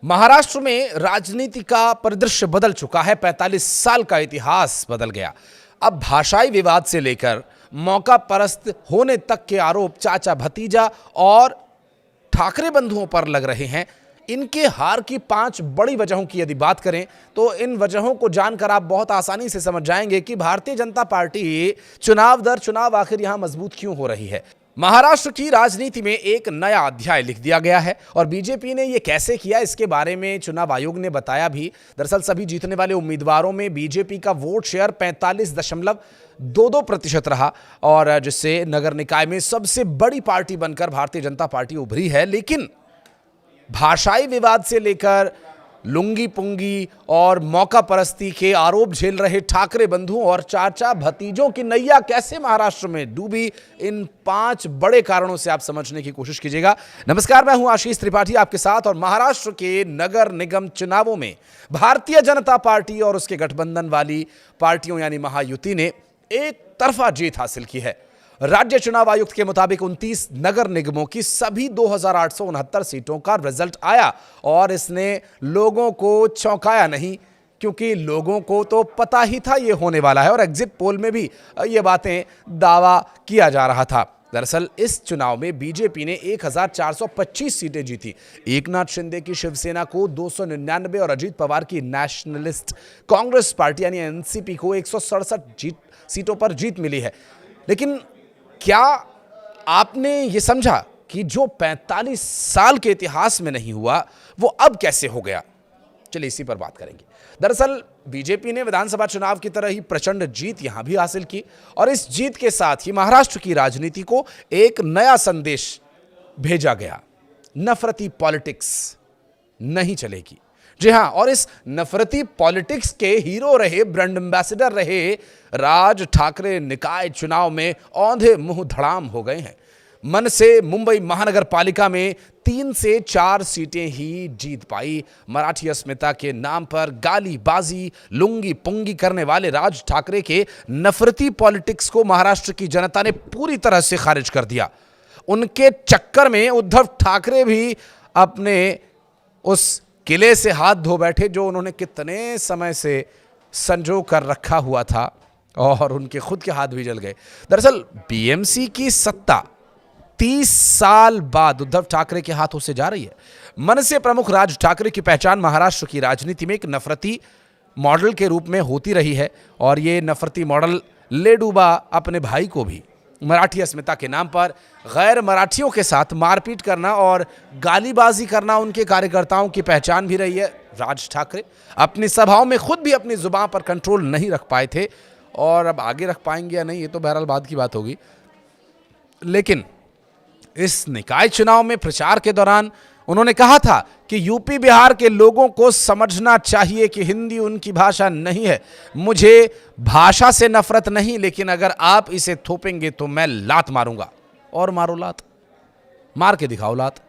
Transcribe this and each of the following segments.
महाराष्ट्र में राजनीति का परिदृश्य बदल चुका है। 45 साल का इतिहास बदल गया। अब भाषाई विवाद से लेकर मौका परस्त होने तक के आरोप चाचा भतीजा और ठाकरे बंधुओं पर लग रहे हैं। इनके हार की 5 बड़ी वजहों की यदि बात करें तो इन वजहों को जानकर आप बहुत आसानी से समझ जाएंगे कि भारतीय जनता पार्टी चुनाव दर चुनाव आखिर यहां मजबूत क्यों हो रही है। महाराष्ट्र की राजनीति में एक नया अध्याय लिख दिया गया है और बीजेपी ने यह कैसे किया, इसके बारे में चुनाव आयोग ने बताया भी। दरअसल सभी जीतने वाले उम्मीदवारों में बीजेपी का वोट शेयर 45.22% रहा और जिससे नगर निकाय में सबसे बड़ी पार्टी बनकर भारतीय जनता पार्टी उभरी है। लेकिन भाषाई विवाद से लेकर लुंगी पुंगी और मौका परस्ती के आरोप झेल रहे ठाकरे बंधुओं और चाचा भतीजों की नैया कैसे महाराष्ट्र में डूबी, इन 5 बड़े कारणों से आप समझने की कोशिश कीजिएगा। नमस्कार, मैं हूं आशीष त्रिपाठी आपके साथ। और महाराष्ट्र के नगर निगम चुनावों में भारतीय जनता पार्टी और उसके गठबंधन वाली पार्टियों यानी महायुति ने एक तरफा जीत हासिल की है। राज्य चुनाव आयुक्त के मुताबिक 29 नगर निगमों की सभी 2869 सीटों का रिजल्ट आया और इसने लोगों को चौंकाया नहीं, क्योंकि लोगों को तो पता ही था ये होने वाला है और एग्जिट पोल में भी ये बातें दावा किया जा रहा था। दरअसल इस चुनाव में बीजेपी ने 1425 सीटें जीती। एकनाथ शिंदे की शिवसेना को 299 और अजीत पवार की नेशनलिस्ट कांग्रेस पार्टी यानी एनसीपी को 167 सीटों पर जीत मिली है। लेकिन क्या आपने ये समझा कि जो 45 साल के इतिहास में नहीं हुआ वो अब कैसे हो गया? चलिए इसी पर बात करेंगे। दरअसल बीजेपी ने विधानसभा चुनाव की तरह ही प्रचंड जीत यहां भी हासिल की और इस जीत के साथ ही महाराष्ट्र की राजनीति को एक नया संदेश भेजा गया। नफरती पॉलिटिक्स नहीं चलेगी। जी हां, और इस नफरती पॉलिटिक्स के हीरो रहे, ब्रांड एम्बेसडर रहे राज ठाकरे निकाय चुनाव में औंधे मुंह धड़ाम हो गए हैं। मन से मुंबई महानगर पालिका में 3 से 4 सीटें ही जीत पाई। मराठी अस्मिता के नाम पर गाली बाजी लुंगी पुंगी करने वाले राज ठाकरे के नफरती पॉलिटिक्स को महाराष्ट्र की जनता ने पूरी तरह से खारिज कर दिया। उनके चक्कर में उद्धव ठाकरे भी अपने उस किले से हाथ धो बैठे जो उन्होंने कितने समय से संजो कर रखा हुआ था और उनके खुद के हाथ भी जल गए। दरअसल बीएमसी की सत्ता 30 साल बाद उद्धव ठाकरे के हाथों से जा रही है। मन से प्रमुख राज ठाकरे की पहचान महाराष्ट्र की राजनीति में एक नफरती मॉडल के रूप में होती रही है और ये नफरती मॉडल ले डूबा अपने भाई को भी। मराठी अस्मिता के नाम पर गैर मराठियों के साथ मारपीट करना और गालीबाजी करना उनके कार्यकर्ताओं की पहचान भी रही है। राज ठाकरे अपनी सभाओं में खुद भी अपनी जुबान पर कंट्रोल नहीं रख पाए थे और अब आगे रख पाएंगे या नहीं ये तो बहरहाल बाद की बात होगी। लेकिन इस निकाय चुनाव में प्रचार के दौरान उन्होंने कहा था कि यूपी बिहार के लोगों को समझना चाहिए कि हिंदी उनकी भाषा नहीं है। मुझे भाषा से नफरत नहीं, लेकिन अगर आप इसे थोपेंगे तो मैं लात मारूंगा। और मारो लात, मार के दिखाओ लात।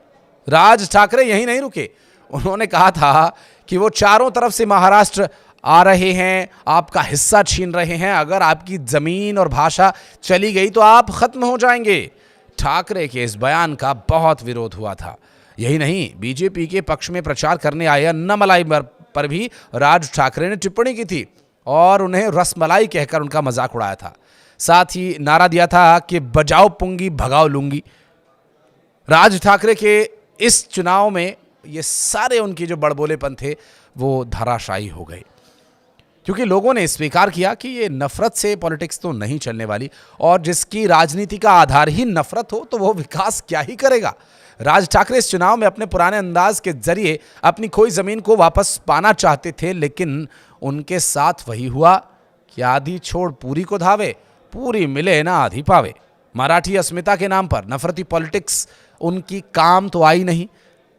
राज ठाकरे यहीं नहीं रुके। उन्होंने कहा था कि वो चारों तरफ से महाराष्ट्र आ रहे हैं, आपका हिस्सा छीन रहे हैं। अगर आपकी जमीन और भाषा चली गई तो आप खत्म हो जाएंगे। ठाकरे के इस बयान का बहुत विरोध हुआ था। यही नहीं, बीजेपी के पक्ष में प्रचार करने आए अन्नामलाई पर भी राज ठाकरे ने टिप्पणी की थी और उन्हें रसमलाई कहकर उनका मजाक उड़ाया था। साथ ही नारा दिया था कि बजाओ पुंगी भगाओ लुंगी। राज ठाकरे के इस चुनाव में ये सारे उनके जो बड़बोलेपन थे वो धराशायी हो गए, क्योंकि लोगों ने स्वीकार किया कि ये नफरत से पॉलिटिक्स तो नहीं चलने वाली और जिसकी राजनीति का आधार ही नफरत हो तो वो विकास क्या ही करेगा। राज ठाकरे इस चुनाव में अपने पुराने अंदाज के जरिए अपनी खोई जमीन को वापस पाना चाहते थे, लेकिन उनके साथ वही हुआ कि आधी छोड़ पूरी को धावे, पूरी मिले ना आधी पावे। मराठी अस्मिता के नाम पर नफरती पॉलिटिक्स उनकी काम तो आई नहीं,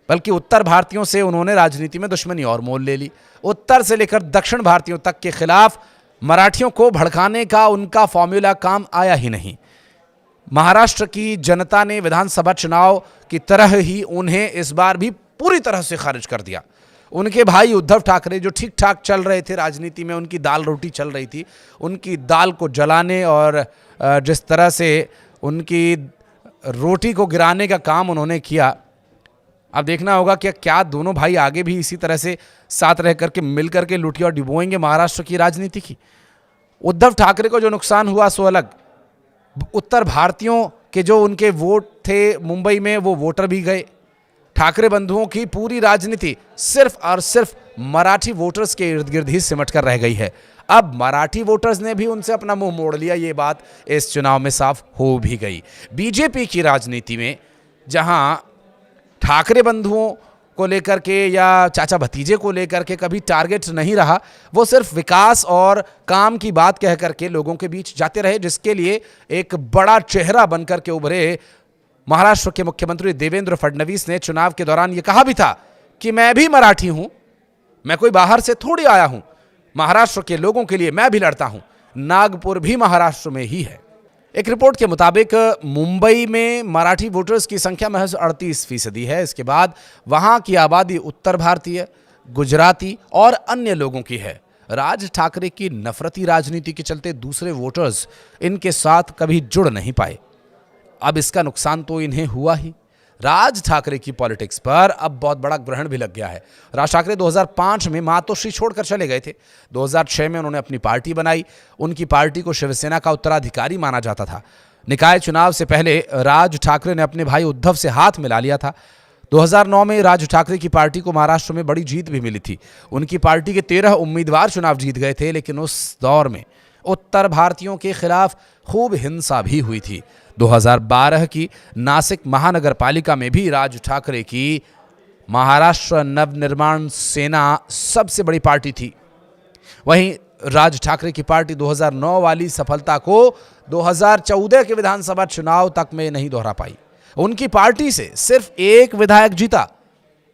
बल्कि उत्तर भारतीयों से उन्होंने राजनीति में दुश्मनी और मोल ले ली। उत्तर से लेकर दक्षिण भारतीयों तक के खिलाफ मराठियों को भड़काने का उनका फॉर्मूला काम आया ही नहीं। महाराष्ट्र की जनता ने विधानसभा चुनाव की तरह ही उन्हें इस बार भी पूरी तरह से खारिज कर दिया। उनके भाई उद्धव ठाकरे जो ठीक ठाक चल रहे थे राजनीति में, उनकी दाल रोटी चल रही थी, उनकी दाल को जलाने और जिस तरह से उनकी रोटी को गिराने का काम उन्होंने किया, अब देखना होगा कि क्या दोनों भाई आगे भी इसी तरह से साथ रह करके मिल करके लुटिया और डिबोएंगे महाराष्ट्र की राजनीति की। उद्धव ठाकरे को जो नुकसान हुआ सो अलग, उत्तर भारतीयों के जो उनके वोट थे मुंबई में, वो वोटर भी गए। ठाकरे बंधुओं की पूरी राजनीति सिर्फ और सिर्फ मराठी वोटर्स के इर्द गिर्द ही सिमट कर रह गई है। अब मराठी वोटर्स ने भी उनसे अपना मुंह मोड़ लिया, ये बात इस चुनाव में साफ हो भी गई। बीजेपी की राजनीति में जहां ठाकरे बंधुओं को लेकर के या चाचा भतीजे को लेकर के कभी टारगेट नहीं रहा, वो सिर्फ विकास और काम की बात कह करके लोगों के बीच जाते रहे, जिसके लिए एक बड़ा चेहरा बनकर के उभरे महाराष्ट्र के मुख्यमंत्री देवेंद्र फडणवीस ने चुनाव के दौरान ये कहा भी था कि मैं भी मराठी हूं, मैं कोई बाहर से थोड़ी आया हूं, महाराष्ट्र के लोगों के लिए मैं भी लड़ता हूं, नागपुर भी महाराष्ट्र में ही है। एक रिपोर्ट के मुताबिक मुंबई में मराठी वोटर्स की संख्या महज 38% है। इसके बाद वहां की आबादी उत्तर भारतीय, गुजराती और अन्य लोगों की है। राज ठाकरे की नफरती राजनीति के चलते दूसरे वोटर्स इनके साथ कभी जुड़ नहीं पाए। अब इसका नुकसान तो इन्हें हुआ ही। राज ठाकरे की पॉलिटिक्स पर अब बहुत बड़ा ग्रहण भी लग गया है। राज ठाकरे 2005 में मातोश्री छोड़कर चले गए थे। 2006 में उन्होंने अपनी पार्टी बनाई। उनकी पार्टी को शिवसेना का उत्तराधिकारी माना जाता था। निकाय चुनाव से पहले राज ठाकरे ने अपने भाई उद्धव से हाथ मिला लिया था। 2009 में राज ठाकरे की पार्टी को महाराष्ट्र में बड़ी जीत भी मिली थी। उनकी पार्टी के 13 उम्मीदवार चुनाव जीत गए थे, लेकिन उस दौर में उत्तर भारतीयों के खिलाफ खूब हिंसा भी हुई थी। 2012 की नासिक महानगर पालिका में भी राज ठाकरे की महाराष्ट्र नवनिर्माण सेना सबसे बड़ी पार्टी थी। वहीं राज ठाकरे की पार्टी 2009 वाली सफलता को 2014 के विधानसभा चुनाव तक में नहीं दोहरा पाई। उनकी पार्टी से सिर्फ एक विधायक जीता।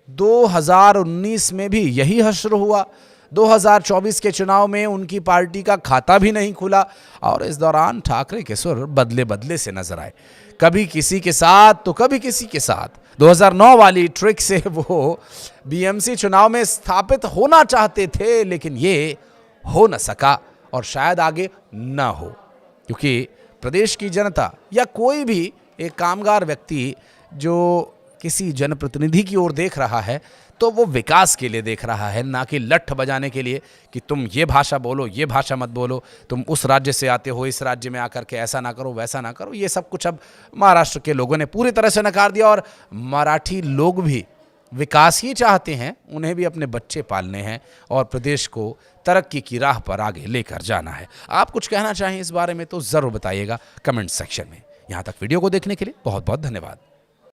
2019 में भी यही हश्र हुआ। 2024 के चुनाव में उनकी पार्टी का खाता भी नहीं खुला और इस दौरान ठाकरे के सुर बदले बदले से नजर आए, कभी किसी के साथ तो कभी किसी के साथ। 2009 वाली ट्रिक से वो बीएमसी चुनाव में स्थापित होना चाहते थे, लेकिन ये हो न सका और शायद आगे न हो, क्योंकि प्रदेश की जनता या कोई भी एक कामगार व्यक्ति जो किसी जनप्रतिनिधि की ओर देख रहा है तो वो विकास के लिए देख रहा है, ना कि लठ बजाने के लिए कि तुम ये भाषा बोलो, ये भाषा मत बोलो, तुम उस राज्य से आते हो, इस राज्य में आकर के ऐसा ना करो, वैसा ना करो। ये सब कुछ अब महाराष्ट्र के लोगों ने पूरी तरह से नकार दिया और मराठी लोग भी विकास ही चाहते हैं। उन्हें भी अपने बच्चे पालने हैं और प्रदेश को तरक्की की राह पर आगे लेकर जाना है। आप कुछ कहना चाहें इस बारे में तो ज़रूर बताइएगा कमेंट सेक्शन में। यहाँ तक वीडियो को देखने के लिए बहुत बहुत धन्यवाद।